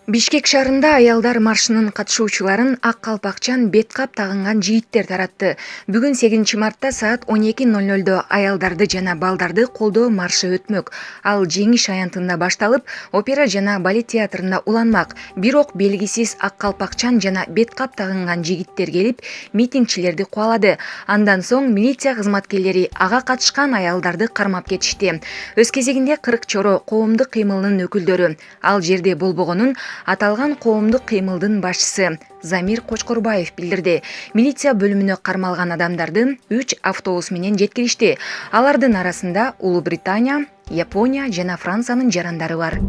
Бишкек шаарында аялдар маршынын катышуучуларын ак калпакчан бет кап тагынган жигиттер таратты. Бүгүн 8 мартта саат 12:00 аялдарды жана балдарды колдоо маршы өтмөк. Ал Жеңиш аянтында башталып, опера жана балет театрында уланмак. Бирок белгисиз ак калпакчан жана бет кап тагынган жигиттер келип, митингчилерди кубалады. Андан соң милиция кызматкерлери ага катышкан аялдарды кармап кетишти. Өз кезегинде Кырык Чоро коомдук кыймылынын өкүлдөрү ал жерде болбогонун аталган коомдук кыймылдын башчысы Замир Кочкорбаев билдирди. Милиция бөлүмүнө кармалган адамдарды 3 автобус менен жеткиришти. Алардын арасында Улуу Британия, Япония жана Франциянын жарандары бар.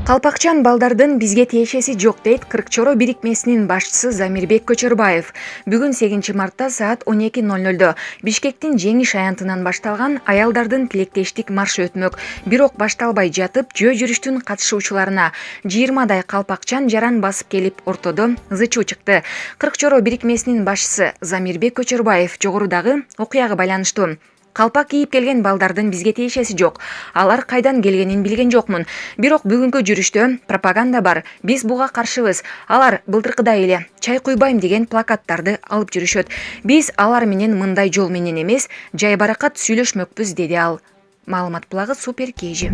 Калпакчан балдардын бизге тиешеси жок дейт Кырык Чоро бирикмесинин башчысы Замирбек Көчөрбаев. Бүгүн 8 мартта саат 12:00 Бишкектин Жеңиш аянтынан башталган аялдардын тилектештик маршы өтмөк. Бирок башталбай жатып, жөө жүрүштүн катышуучуларына 20дай калпакчан жаран басып келип, ортодо зычуу чыкты. Кырык Чоро бирикмесинин башчысы Замирбек Көчөрбаев жогорудагы окуяга байланыштуу: Калпак кийип келген балдардын бизге тиешеси жок. Алар кайдан келгенин билген жокмун. Бирок бүгүнкү жүрүштө пропаганда бар. Биз буга каршыбыз. Алар былтыркыдай эле чай куйбайм деген плакаттарды алып жүрүшөт. Биз алар менен мындай жол менен эмес, жайбаракат сүйлөшмөкпүз, деди ал. Маалымат булагы Супер Кежи.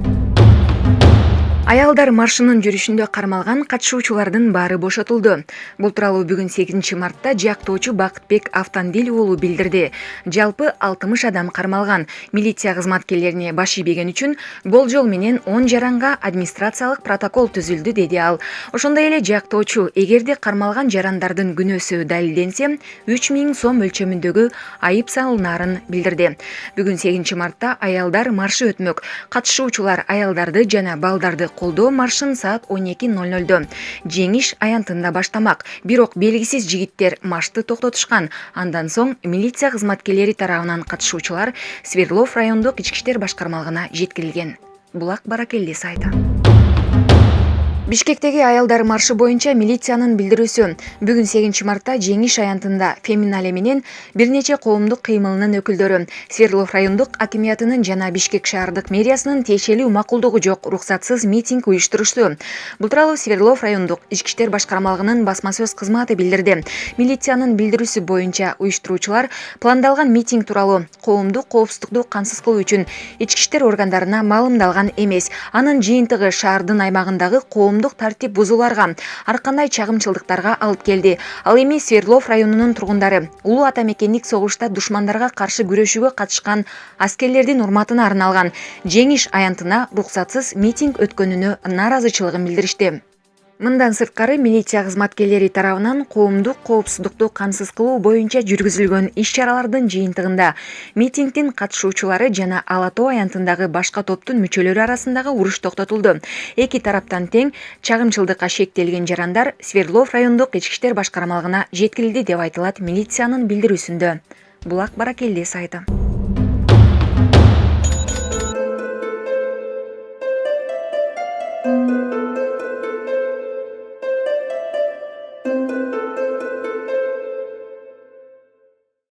Аялдар маршынын жүрүшүндө кармалган катышуучулардын баары бошотулду. Бул тууралуу бүгүн 8 мартта жактоочу Бакытбек Автандил уулу билдирди. Жалпы 60 адам кармалган. Милиция кызматкерлерине баш ийбеген үчүн болжол менен 10 жаранга администрациялык протокол түзүлдү, деди ал. Ошондой эле жактоочу эгерде кармалган жарандардын күнөөсү далилденсе, 3000 сом өлчөмүндөгү айып салынаарын билдирди. Бүгүн 8 мартта аялдар маршы өтмөк. Катышуучулар аялдарды жана балдарды колдоо маршын саат 12:00 Жеңиш аянтында баштамак. Бирок белгисиз жигиттер маршты токтотушкан. Андан соң милиция кызматкерлери тарабынан катышуучулар Свердлов райондук ички иштер башкармалыгына жеткирилген. Булак Баракелди сайты. Бишкектеги аялдар маршы боюнча милициянын билдирүүсү: бүгүн 8 мартта Жеңиш аянтында Феминале менен бир нече коомдук кыймылынын өкүлдөрү Свердлов райондук акимиятынын жана Бишкек шаардык мэриясынын тиешелүү макулдугу жок уруксатсыз митинг уюштурушту. Бул тууралуу Свердлов райондук ички иштер башкармалыгынын басма сөз кызматы билдирди. Милициянын билдирүүсү боюнча уюштуруучулар пландалган митинг тууралуу коомдук коопсуздукту камсыз кылуу үчүн ички иштер органдарына маалымдалган эмес. Анын жыйынтыгы шаардын аймагындагы коомдук тартип бузууларга, ар кандай чагымчылдыктарга алып келди. Ал эми Свердлов районунун тургундары улуу ата мекендик согушта душмандарга каршы күрөшүүгө катышкан аскерлердин урматына арналган Жеңиш аянтына уруксатсыз митинг өткөнүнө нааразычылыгын билдиришти. Мындан сырткары милиция кызматкерлери тарабынан коомдук коопсуздукту камсыз кылуу боюнча жүргүзүлгөн иш-чаралардын жыйынтыгында митингдин катышуучулары жана Ала Тоо аянтындагы башка топтун мүчөлөрү арасындагы уруш токтотулду. Эки тараптан тең чагымчылдыкка шектелген жарандар Свердлов райондук ички иштер башкармалыгына жеткирилди деп айтылат милициянын билдирүүсүндө. Булак Баракелди сайты.